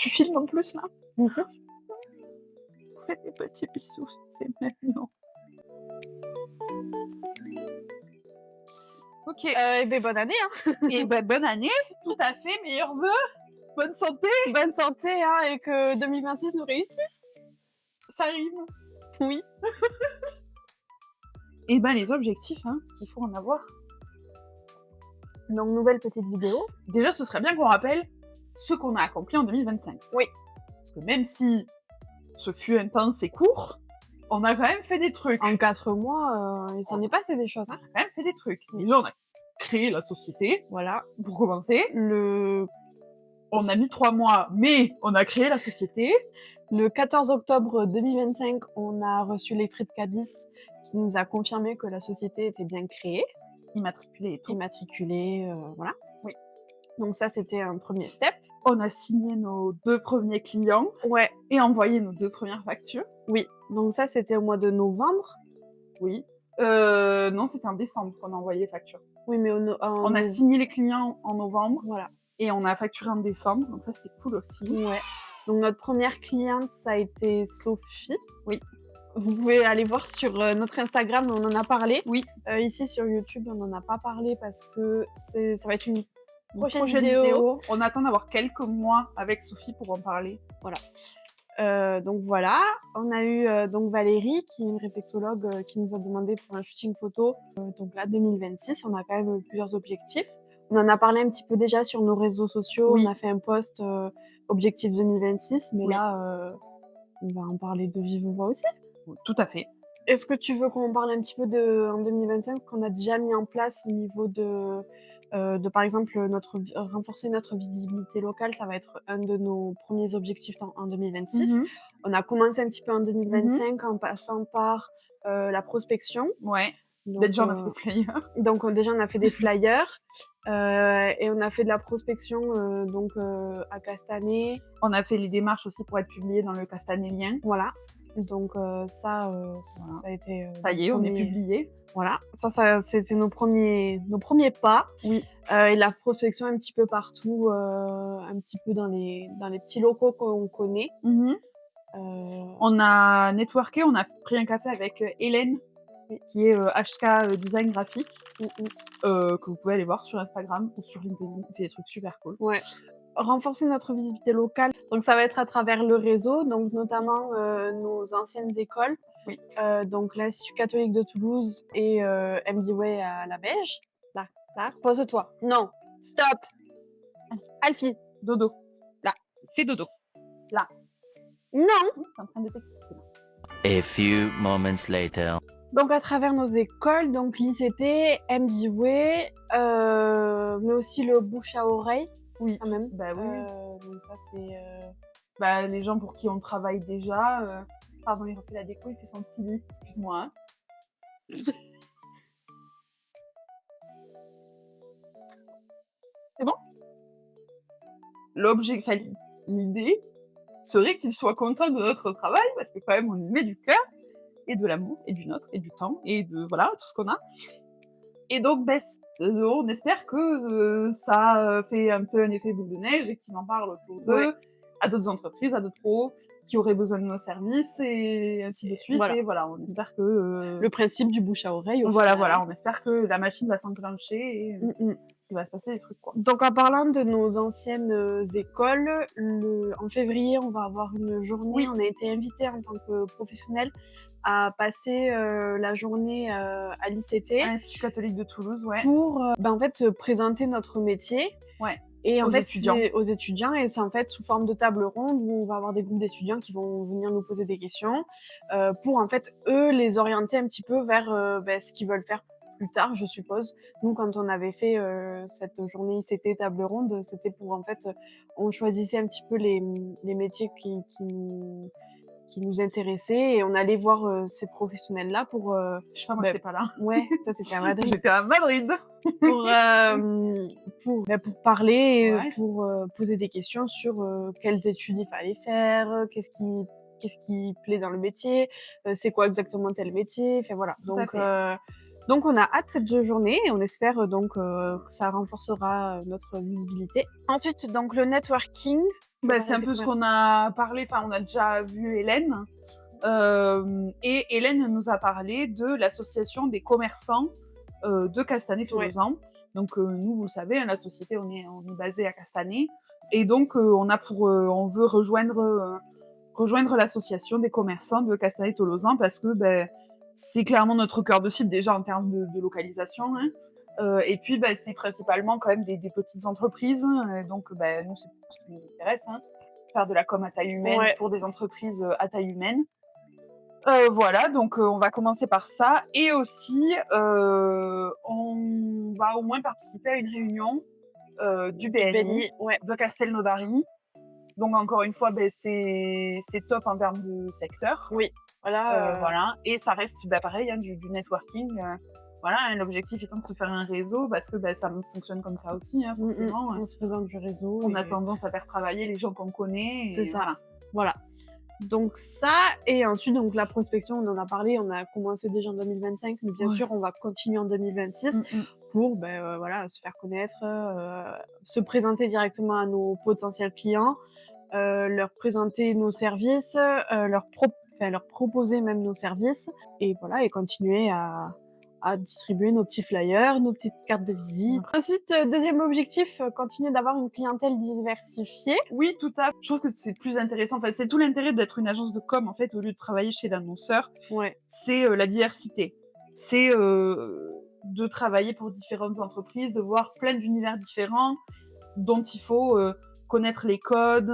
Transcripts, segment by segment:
Tu filmes en plus, là? Mhm. C'est des petits bisous, c'est maintenant. OK. Et ben bonne année, hein. Et bah, bonne année, tout à fait, meilleurs vœux, bonne santé, Bonne santé, hein, et que 2026 nous réussisse. ça rime. Oui. Et ben les objectifs, hein, ce qu'il faut en avoir. Donc nouvelle petite vidéo. Déjà, ce serait bien qu'on rappelle ce qu'on a accompli en 2025. Oui. Parce que même si ce fut intense et court, on a quand même fait des trucs. En 4 mois, il s'en est passé des choses, On hein. a quand même fait des trucs. Déjà, on a créé la société, Voilà. pour commencer. Le On a mis 3 mois, mais on a créé la société. Le 14 octobre 2025, on a reçu l'écrit de Cabis qui nous a confirmé que la société était bien créée, Immatriculé et tout. immatriculée, voilà. Oui. Donc ça, c'était un premier step. On a signé nos 2 premiers clients Ouais, et envoyé nos 2 premières factures. oui. Donc ça, c'était au mois de novembre. Oui. Non, c'était en décembre qu'on a envoyé les factures. Oui, mais On a signé les clients en novembre Voilà. et on a facturé en décembre, donc ça, c'était cool aussi. Ouais. Donc notre première cliente, ça a été Sophie. Oui. Vous pouvez aller voir sur notre Instagram, on en a parlé. Oui. Ici sur YouTube, on n'en a pas parlé parce que ça va être une prochaine vidéo. vidéo. On attend d'avoir quelques mois avec Sophie pour en parler. Donc voilà, on a eu donc Valérie qui est une réflexologue qui nous a demandé pour un shooting photo. Donc là 2026, on a quand même plusieurs objectifs. On en a parlé un petit peu déjà sur nos réseaux sociaux. Oui. On a fait un post objectif 2026, mais Oui. là on va en parler de vive voix aussi. Tout à fait. Est-ce que tu veux qu'on parle un petit peu en 2025 qu'on a déjà mis en place au niveau de par exemple renforcer notre visibilité locale, ça va être un de nos premiers objectifs en 2026. Mhm. On a commencé un petit peu en 2025 en passant par la prospection. Ouais. Donc, Déjà, on a fait des flyers. Donc déjà on a fait des flyers et on a fait de la prospection donc à Castanet. On a fait les démarches aussi pour être publié dans le Castanélien. Voilà. Donc ça a été. Ça y est, on est publié. Voilà, ça c'était nos premiers pas. Oui. Et la prospection un petit peu partout, un petit peu dans les petits locaux qu'on connaît. Mhm. On a networké, on a pris un café avec Hélène, qui est HK Design Graphique, que vous pouvez aller voir sur Instagram ou sur LinkedIn. C'est des trucs super cool. Ouais. Renforcer notre visibilité locale. Donc ça va être à travers le réseau, donc notamment nos anciennes écoles. Oui. Donc l'Institut catholique de Toulouse et MDWay à la Beige. Là, pose-toi. Non, stop. Alfie, Dodo. Là. Fais dodo. Là. non. T'es en train de t'exciter. A few moments later. Donc à travers nos écoles, donc l'ICT, MDWay, mais aussi le bouche à oreille. Oui. Quand même. Bah oui. Donc ça c'est. Bah les gens pour qui on travaille déjà. Pardon, il refait la déco, il fait son petit lit. Excuse-moi. Hein. C'est bon? L'idée serait qu'il soit content de notre travail, parce que quand même on y met du cœur, et de l'amour, et du nôtre, et du temps, et de voilà, tout ce qu'on a. Et donc, on espère que ça fait un peu un effet boule de neige et qu'ils en parlent autour d'eux, à d'autres entreprises, à d'autres pros qui auraient besoin de nos services, et ainsi de suite. Voilà. Et voilà, on espère que... Le principe du bouche à oreille. Voilà, on espère que la machine va s'enclencher et qu'il va se passer des trucs, quoi. Donc en parlant de nos anciennes écoles, en février, on va avoir une journée. Oui. On a été invités en tant que professionnels à passer la journée à l'ICT. À l'Institut catholique de Toulouse, ouais. Pour en fait présenter notre métier. Ouais. Et en Aux fait, étudiants. c'est aux étudiants, et c'est en fait sous forme de table ronde où on va avoir des groupes d'étudiants qui vont venir nous poser des questions pour en fait eux les orienter un petit peu vers ce qu'ils veulent faire plus tard, je suppose. Nous, quand on avait fait cette journée ICT table ronde, c'était pour en fait on choisissait un petit peu les métiers qui nous intéressaient, et on allait voir ces professionnels-là pour... Je sais pas, moi j'étais pas là. Ouais, toi t'étais à Madrid. J'étais à Madrid. Pour parler, Ouais. pour poser des questions sur quelles études il fallait faire, qu'est-ce qui plaît dans le métier, c'est quoi exactement tel métier, enfin voilà. Tout à fait. Donc on a hâte cette journée et on espère donc que ça renforcera notre visibilité. Ensuite, donc le networking. Bah, pour c'est un des peu ce qu'on commerçants. a parlé, enfin, on a déjà vu Hélène. Et Hélène nous a parlé de l'association des commerçants de Ouais. Castanet-Tolosan. Donc, nous, vous le savez, hein, la société, on est basé à Castanet. Et donc, on veut rejoindre l'association des commerçants de Castanet-Tolosan parce que ben, c'est clairement notre cœur de cible, déjà en termes de localisation. Hein. Et puis, ben, c'est principalement quand même des petites entreprises. Hein, donc, ben, nous, c'est ce qui nous intéresse. Hein. Faire de la com à taille humaine Ouais. pour des entreprises à taille humaine. Voilà, donc on va commencer par ça. Et aussi, on va au moins participer à une réunion du Du BNI BNI, ouais. de Castelnaudary. Donc encore une fois, c'est top en termes de secteur. Oui. Voilà, Voilà. Et ça reste pareil, hein, du networking. Voilà, hein, l'objectif étant de se faire un réseau parce que ça fonctionne comme ça aussi, hein, forcément. en se faisant du réseau On a et tendance à faire travailler les gens qu'on connaît. c'est Et ça. voilà. Voilà. Donc ça et ensuite donc la prospection, on en a parlé, on a commencé déjà en 2025, mais bien Ouais. sûr, on va continuer en 2026 pour, voilà, se faire connaître, se présenter directement à nos potentiels clients, leur présenter nos services, leur proposer même nos services et voilà et continuer à distribuer nos petits flyers, nos petites cartes de visite. Ensuite, 2e objectif, continuer d'avoir une clientèle diversifiée. Oui, tout à fait. Je trouve que c'est plus intéressant. Enfin, c'est tout l'intérêt d'être une agence de com, en fait, au lieu de travailler chez l'annonceur. Ouais. C'est la diversité. C'est de travailler pour différentes entreprises, de voir plein d'univers différents dont il faut connaître les codes,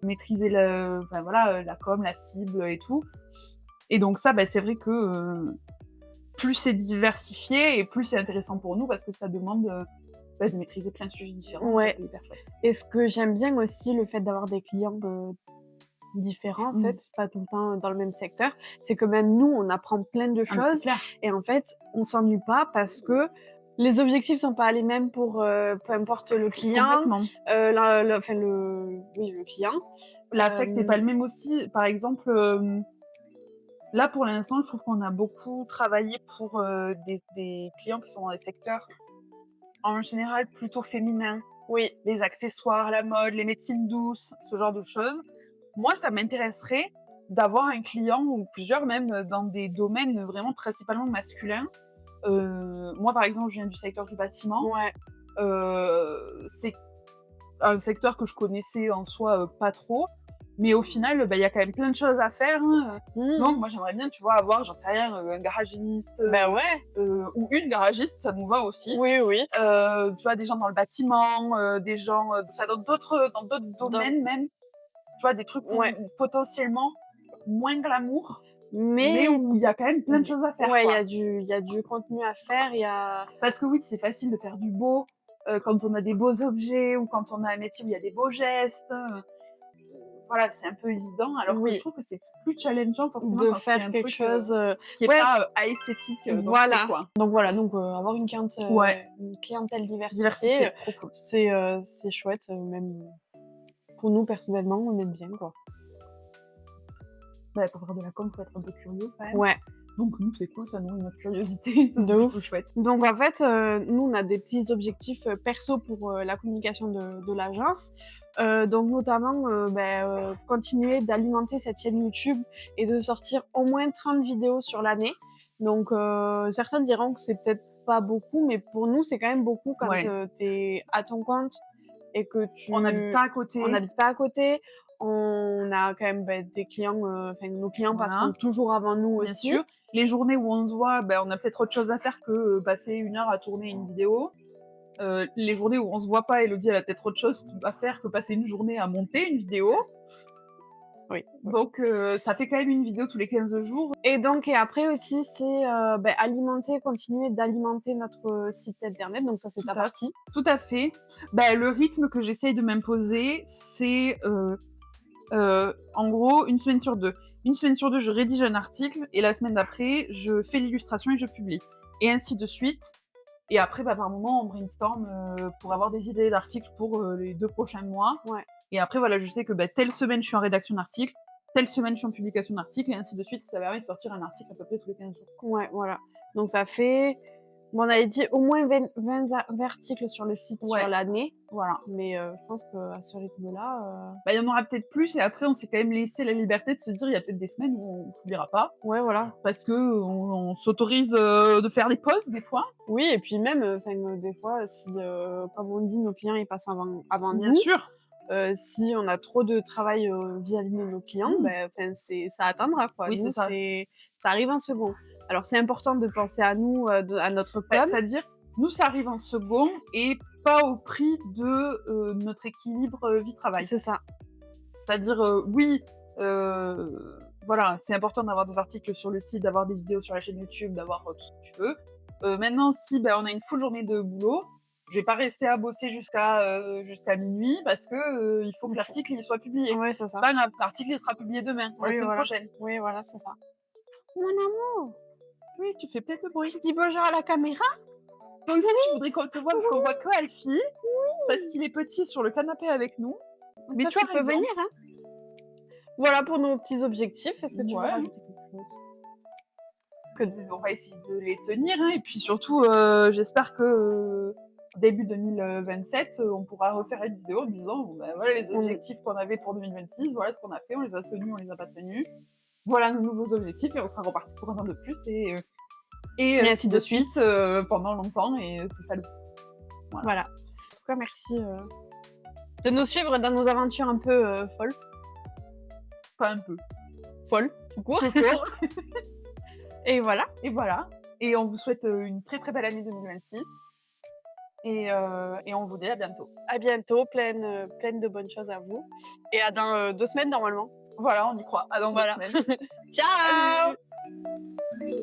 maîtriser la com, la cible et tout. Et donc ça, c'est vrai que plus c'est diversifié et plus c'est intéressant pour nous parce que ça demande de maîtriser plein de sujets différents. Ouais. Ça, c'est hyper chouette. Et ce que j'aime bien aussi, le fait d'avoir des clients différents, en fait, pas tout le temps dans le même secteur, c'est que même nous, on apprend plein de Ah, mais c'est choses clair. et en fait, on s'ennuie pas parce que les objectifs sont pas les mêmes pour peu importe le client, Complètement. le client. L'affect n'est pas le même aussi. Par exemple, là, pour l'instant, je trouve qu'on a beaucoup travaillé pour des clients qui sont dans des secteurs, en général, plutôt féminins. Oui, Les accessoires, la mode, les médecines douces, ce genre de choses. Moi, ça m'intéresserait d'avoir un client ou plusieurs même dans des domaines vraiment principalement masculins. Moi, par exemple, je viens du secteur du bâtiment. ouais, C'est un secteur que je connaissais en soi pas trop. Mais au final, il y a quand même plein de choses à faire. Hein. Donc, moi, j'aimerais bien, tu vois, avoir, j'en sais rien, un garagiste ouais, ou une garagiste, ça nous va aussi. oui. Tu vois, des gens dans le bâtiment, des gens dans d'autres domaines même. Tu vois, des trucs Ouais. où potentiellement moins glamour, mais Mais où il y a quand même plein de choses à faire. ouais, Quoi. il y a du contenu à faire, il y a Parce que oui, c'est facile de faire du beau quand on a des beaux objets ou quand on a un métier où il y a des beaux gestes. Voilà, c'est un peu évident, alors que je trouve que c'est plus challengeant forcément de quand c'est faire un quelque truc chose qui est pas aesthétique d'entrée, voilà. quoi. Donc voilà, avoir une clientèle diversifiée, Diversifié, trop cool. c'est chouette, même pour nous personnellement, on aime bien quoi. Pour faire de la com, faut être un peu curieux quand même. Ouais. Donc nous, c'est cool, ça nourrit notre curiosité, ça, c'est De ouf. plutôt chouette. Donc en fait, nous on a des petits objectifs perso pour la communication de l'agence. Donc notamment continuer d'alimenter cette chaîne YouTube et de sortir au moins 30 vidéos sur l'année. Donc certains diront que c'est peut-être pas beaucoup, mais pour nous c'est quand même beaucoup quand t'es à ton compte et que On n'habite pas à côté. on n'habite pas à côté. On a quand même des clients, nos clients passeront toujours avant nous Bien aussi. sûr. Les journées où on se voit, on a peut-être autre chose à faire que passer 1 heure à tourner une vidéo. Les journées où on se voit pas, Elodie, elle a peut-être autre chose à faire que passer une journée à monter une vidéo. Oui. Donc, ça fait quand même une vidéo tous les 15 jours. Et après aussi, c'est continuer d'alimenter notre site internet. Donc ça, c'est ta partie. Tout à fait. Le rythme que j'essaye de m'imposer, c'est en gros 1 semaine sur 2. 1 semaine sur 2, je rédige un article et la semaine d'après, je fais l'illustration et je publie. Et ainsi de suite. Et après, par moment, on brainstorm pour avoir des idées d'articles pour les 2 prochains mois. Ouais. Et après, voilà, je sais que telle semaine, je suis en rédaction d'article, telle semaine, je suis en publication d'article, et ainsi de suite. Ça permet de sortir un article à peu près tous les 15 jours. Ouais, voilà. Donc ça fait Bon, on avait dit au moins 20 articles sur le site Ouais. sur l'année, Voilà. mais je pense qu'à ce rythme-là, Bah, il y en aura peut-être plus et après on s'est quand même laissé la liberté de se dire il y a peut-être des semaines où on publiera pas ouais, voilà. parce que on s'autorise, de faire des pauses des fois. Oui et puis même, des fois, si, comme on dit, nos clients, ils passent avant Bien nous, sûr. si on a trop de travail, vis-à-vis de nos clients, Mmh. ça attendra, quoi. Oui, c'est Nous, ça. ça arrive en second. Alors c'est important de penser à nous, à notre Bah, com. c'est-à-dire, nous ça arrive en second et pas au prix de, notre équilibre, vie-travail. C'est ça. C'est-à-dire, oui, voilà, c'est important d'avoir des articles sur le site, d'avoir des vidéos sur la chaîne YouTube, d'avoir, tout ce que tu veux. Maintenant si, on a une full journée de boulot, je vais pas rester à bosser jusqu'à minuit parce que, il faut que l'article il soit publié. Ouais, c'est C'est ça. pas grave, l'article il sera publié demain ou la Oui, semaine voilà. prochaine. Oui, voilà, c'est ça. Mon amour, Oui, tu fais plein de bruit. tu dis bonjour à la caméra? Toi aussi, tu voudrais qu'on te voit parce qu'on voit que Alfie, parce qu'il est petit sur le canapé avec nous. Mais Toi, tu as peux raison. venir, hein. Voilà pour nos petits objectifs. Est-ce que tu veux Ouais. rajouter quelque chose? On va essayer de les tenir, hein, et puis surtout, j'espère que début 2027, on pourra refaire une vidéo en disant bon, voilà les objectifs qu'on avait pour 2026, voilà ce qu'on a fait, on les a tenus, on les a pas tenus. Voilà nos nouveaux objectifs et on sera reparti pour un an de plus et ainsi de suite pendant longtemps et c'est ça le Voilà. En tout cas, merci, de nous suivre dans nos aventures un peu, folles. pas un peu. Folles, tout court. Tout court. Et voilà. Et voilà. Et on vous souhaite une très très belle année 2026 et on vous dit à bientôt. À bientôt, pleine de bonnes choses à vous et à dans, 2 semaines normalement. Voilà, on y croit. À dans 2 Voilà. semaines. Ciao! Salut.